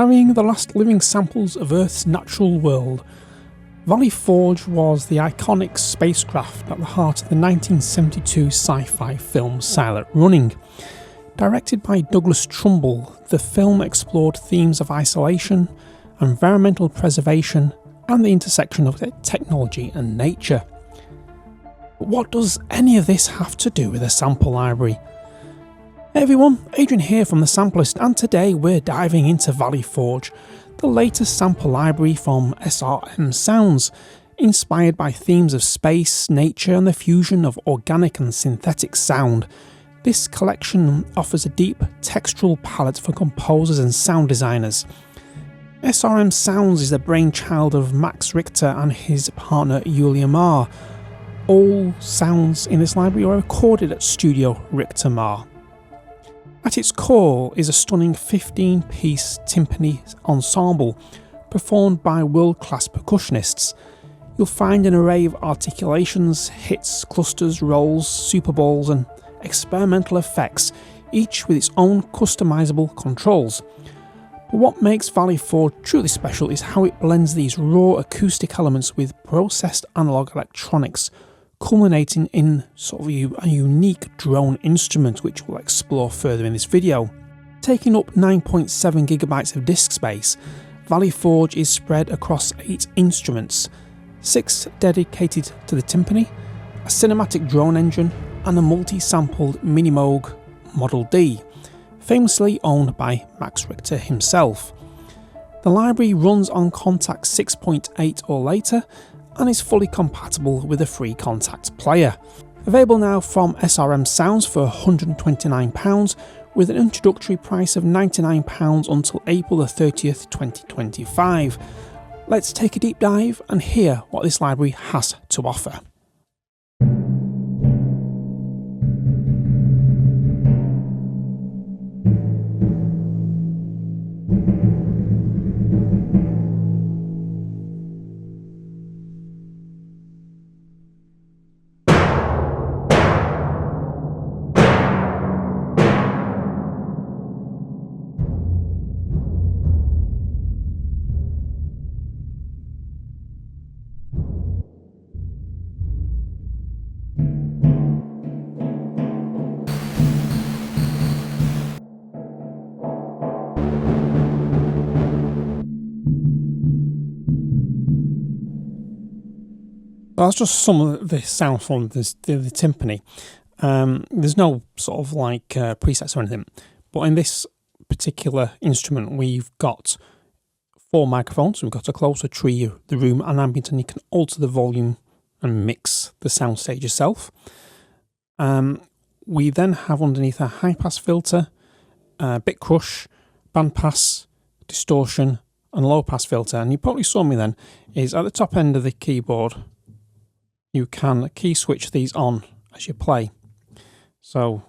Carrying the last living samples of Earth's natural world, Valley Forge was the iconic spacecraft at the heart of the 1972 sci-fi film Silent Running. Directed by Douglas Trumbull, the film explored themes of isolation, environmental preservation, and the intersection of technology and nature. But what does any of this have to do with a sample library? Hey everyone, Adrian here from the Sampleist, and today we're diving into Valley Forge, the latest sample library from SRM Sounds, inspired by themes of space, nature, and the fusion of organic and synthetic sound. This collection offers a deep textural palette for composers and sound designers. SRM Sounds is the brainchild of Max Richter and his partner Julia Marr. All sounds in this library are recorded at Studio Richter Marr. At its core is a stunning 15-piece timpani ensemble performed by world-class percussionists. You'll find an array of articulations, hits, clusters, rolls, super balls and experimental effects, each with its own customizable controls. But what makes Valley Forge truly special is how it blends these raw acoustic elements with processed analog electronics, culminating in sort of a unique drone instrument, which we'll explore further in this video. Taking up 9.7 gigabytes of disk space, Valley Forge is spread across 8 instruments, 6 dedicated to the timpani, a cinematic drone engine, and a multi-sampled Mnimoog Model D, famously owned by Max Richter himself. The library runs on Contact 6.8 or later, and is fully compatible with a free Contact player. Available now from SRM Sounds for £129 with an introductory price of £99 until April the 30th, 2025. Let's take a deep dive and hear what this library has to offer. That's just some of the sound from the timpani. There's no sort of like presets or anything, but in this particular instrument we've got 4 microphones. We've got a closer tree, the room and ambient, and you can alter the volume and mix the soundstage yourself. We then have underneath a high pass filter, bit crush, bandpass, distortion and low pass filter. And you probably saw me then is at the top end of the keyboard you can key switch these on as you play. So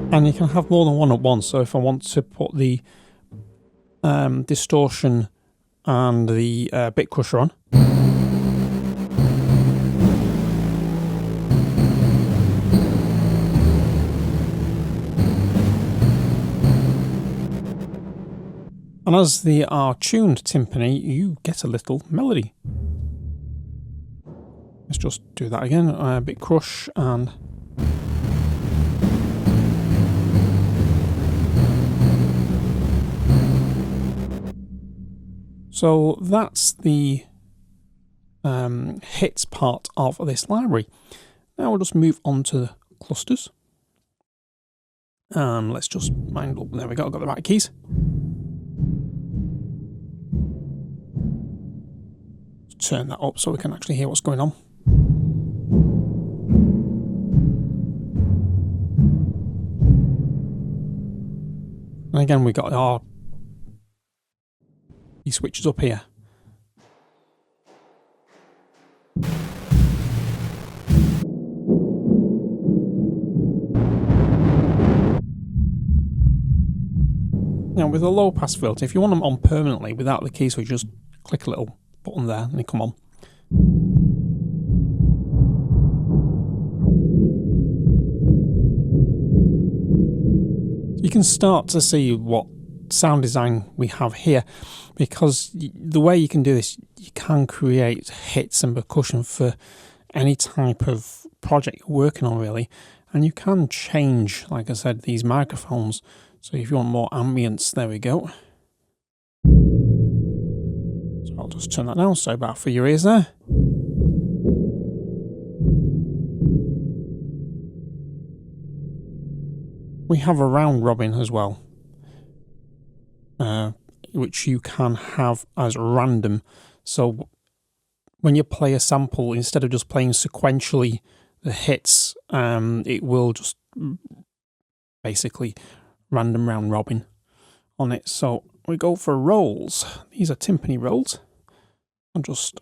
and you can have more than one at once. So if I want to put the distortion and the bit crusher on, and as they are tuned timpani, you get a little melody. Let's just do that again, a bit crush and so that's the hits part of this library. Now we'll just move on to the clusters. And let's just wind up. There we go, I've got the right keys. Turn that up so we can actually hear what's going on. And again, we got our key switches up here. Now with a low pass filter, if you want them on permanently without the key switch, just click a little button there and they come on. You can start to see what sound design we have here, because the way you can do this, you can create hits and percussion for any type of project you're working on really, and you can change, like I said, these microphones. So if you want more ambience, there we go. So I'll just turn that down, so bad for your ears there. We have a round robin as well, which you can have as random. So when you play a sample, instead of just playing sequentially the hits, it will just basically random round robin on it. So we go for rolls. These are timpani rolls. I'll just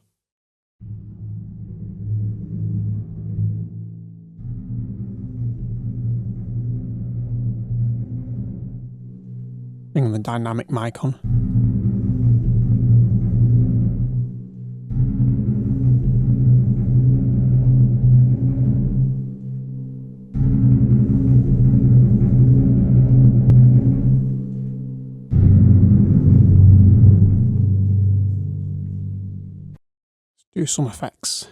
bring the dynamic mic on. Do some effects.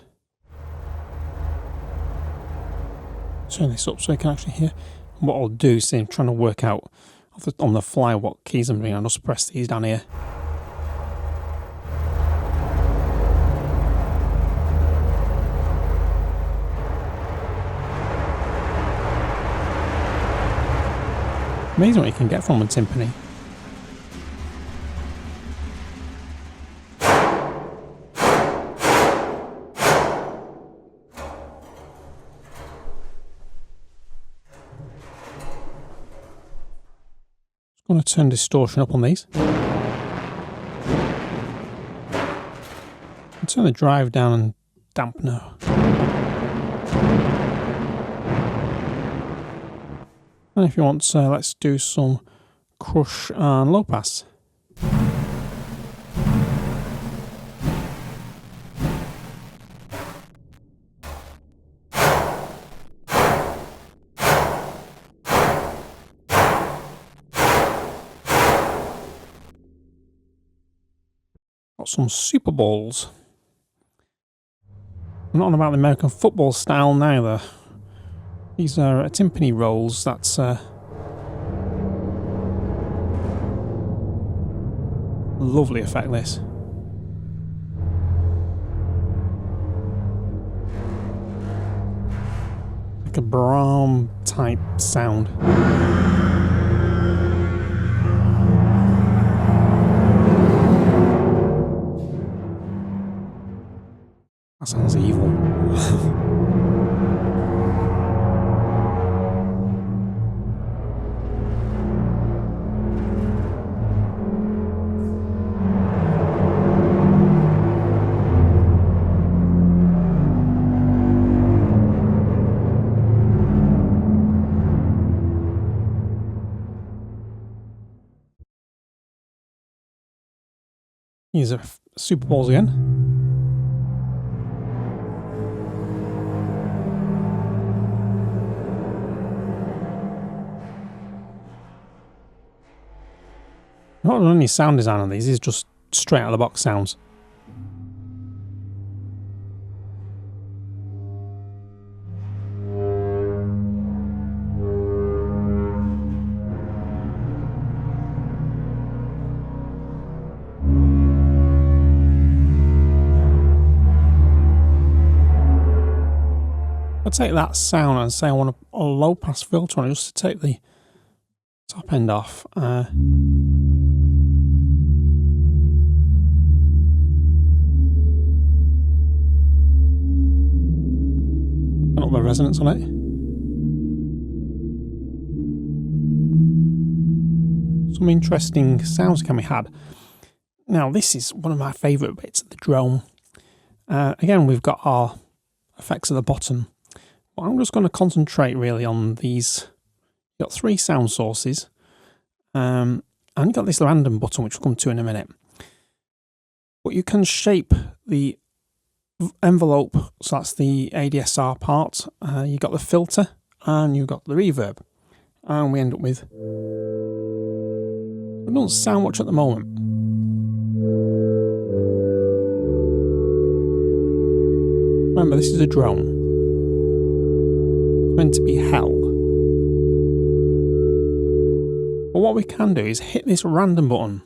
Turn this up so you can actually hear. And what I'll do is I'm trying to work out on the fly what keys I'm doing. I'll just press these down here. Amazing what you can get from a timpani. I'm going to turn distortion up on these. And turn the drive down and dampener. And if you want, let's do some crush and low pass. Got some Super Bowls. I'm not on about the American football style neither. These are timpani rolls. That's lovely effect, this. Like a Brahm type sound. That sounds evil. These are Super Bowls again. Not done any sound design on these, these are just straight out of the box sounds. I'll take that sound and say I want a low pass filter on it just to take the top end off. Turn up the resonance on it. Some interesting sounds can be had. Now this is one of my favourite bits of the drone. Again, we've got our effects at the bottom. But I'm just going to concentrate really on these. You've got 3 sound sources. And you've got this random button, which we'll come to in a minute. But you can shape the envelope, so that's the ADSR part. You've got the filter and you've got the reverb. And we end up with... It doesn't sound much at the moment. Remember, this is a drone. It's meant to be held. But what we can do is hit this random button.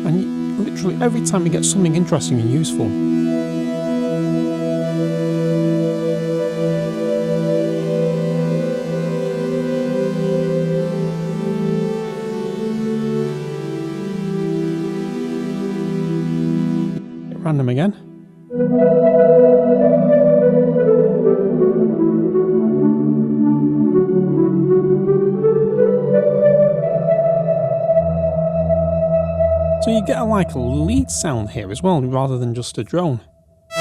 And literally every time you get something interesting and useful. Hit random again. So you get a lead sound here as well, rather than just a drone. But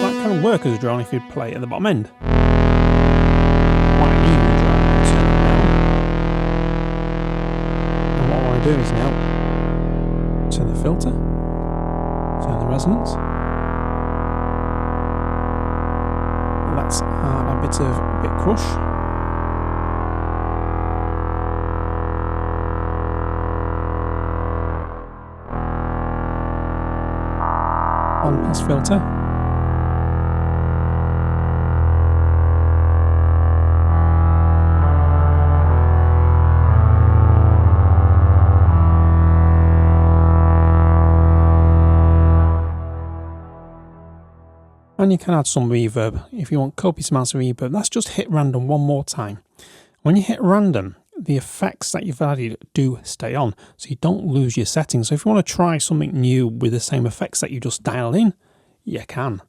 that can work as a drone if you play it at the bottom end. What I need is a drone. Turn it down. And what I want to do is now turn the filter, turn the resonance. Let's add a bit of bit crush. On pass filter. And you can add some reverb if you want copious amounts of reverb. That's just hit random one more time. When you hit random, the effects that you've added do stay on, so you don't lose your settings. So if you want to try something new with the same effects that you just dialed in, you can.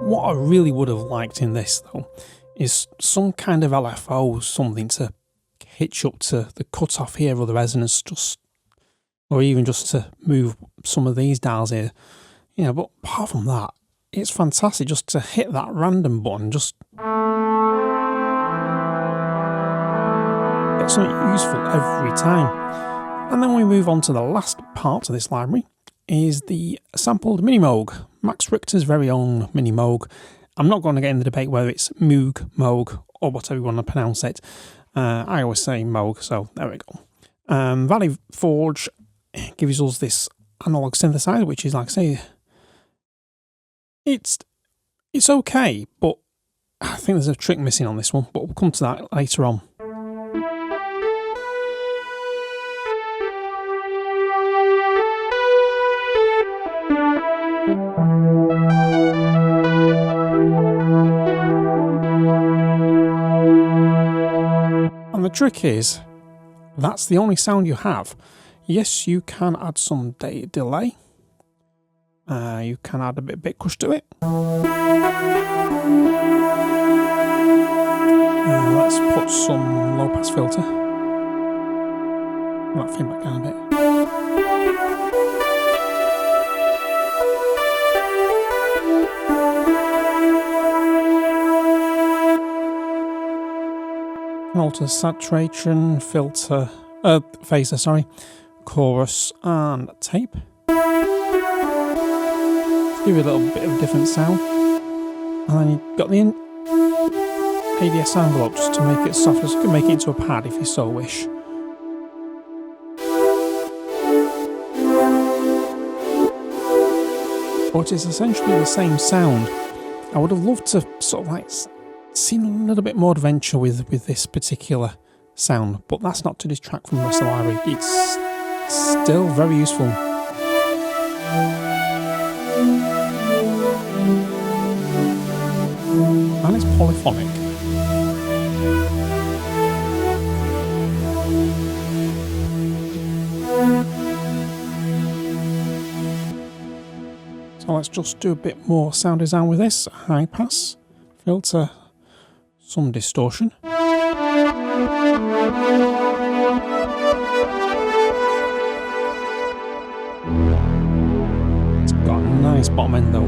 What I really would have liked in this though is some kind of LFO, something to hitch up to the cutoff here or the resonance, just, or even just to move some of these dials here, you know. But apart from that, it's fantastic just to hit that random button, just get something useful every time. And then we move on to the last part of this library, is the sampled Mnimoog, Max Richter's very own Mnimoog. I'm not going to get in the debate whether it's Moog, Moog, or whatever you want to pronounce it. I always say Moog, so there we go. Valley Forge gives us this analog synthesizer, which is, like I say, it's okay, but I think there's a trick missing on this one, but we'll come to that later on. And the trick is, that's the only sound you have. Yes, you can add some delay. You can add a bit crush to it. Let's put some low pass filter. That feedback down a bit. Alter saturation, filter, phaser, sorry, chorus and tape. Give it a little bit of a different sound. And then you've got the ADS envelope just to make it soft, as you can make it into a pad if you so wish. But it's essentially the same sound. I would have loved to sort of like seen a little bit more adventure with this particular sound, but that's not to distract from the rest of the library. It's still very useful. And it's polyphonic. So let's just do a bit more sound design with this. High pass, filter, some distortion. nice bottom end though.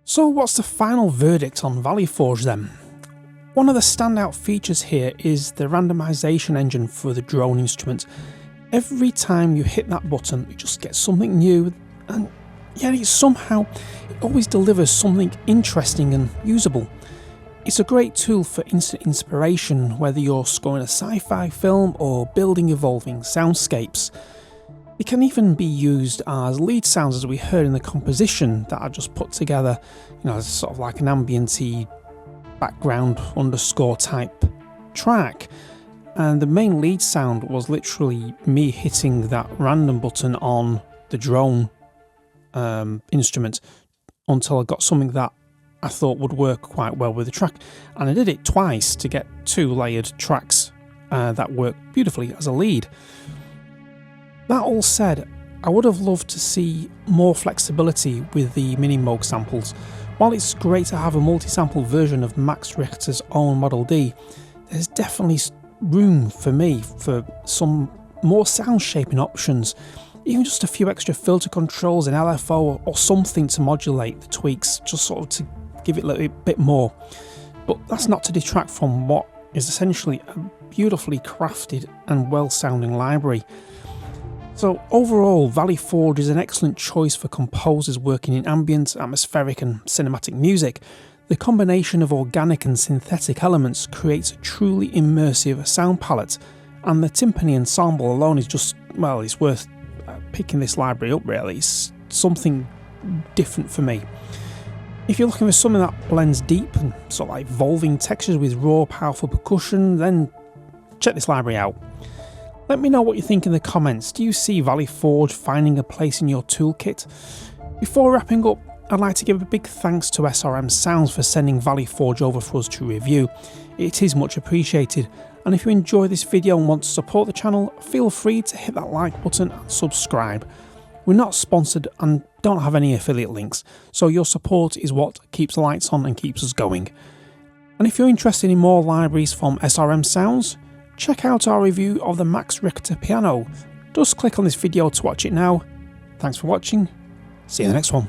So what's the final verdict on Valley Forge then? One of the standout features here is the randomization engine for the drone instrument. Every time you hit that button you just get something new, and yet it always delivers something interesting and usable. It's a great tool for instant inspiration, whether you're scoring a sci-fi film or building evolving soundscapes. It can even be used as lead sounds, as we heard in the composition that I just put together, as sort of like an ambient-y background underscore type track. And the main lead sound was literally me hitting that random button on the drone instrument until I got something that I thought would work quite well with the track. And I did it twice to get 2 layered tracks that work beautifully as a lead. That all said, I would have loved to see more flexibility with the Mnimoog samples. While it's great to have a multi-sample version of Max Richter's own Model D, there's definitely room for me for some more sound shaping options, even just a few extra filter controls in LFO or something to modulate the tweaks, just sort of to give it a little bit more. But that's not to detract from what is essentially a beautifully crafted and well-sounding library. So overall, Valley Forge is an excellent choice for composers working in ambient, atmospheric and cinematic music. The combination of organic and synthetic elements creates a truly immersive sound palette, and the timpani ensemble alone is just, well, it's worth picking this library up really. It's something different for me. If you're looking for something that blends deep and sort of like evolving textures with raw, powerful percussion, then check this library out. Let me know what you think in the comments. Do you see Valley Forge finding a place in your toolkit? Before wrapping up, I'd like to give a big thanks to SRM Sounds for sending Valley Forge over for us to review. It is much appreciated, and if you enjoy this video and want to support the channel, feel free to hit that like button and subscribe. We're not sponsored and don't have any affiliate links, so your support is what keeps the lights on and keeps us going. And if you're interested in more libraries from SRM Sounds, check out our review of the Max Richter piano. Just click on this video to watch it now. Thanks for watching. See you in the next one.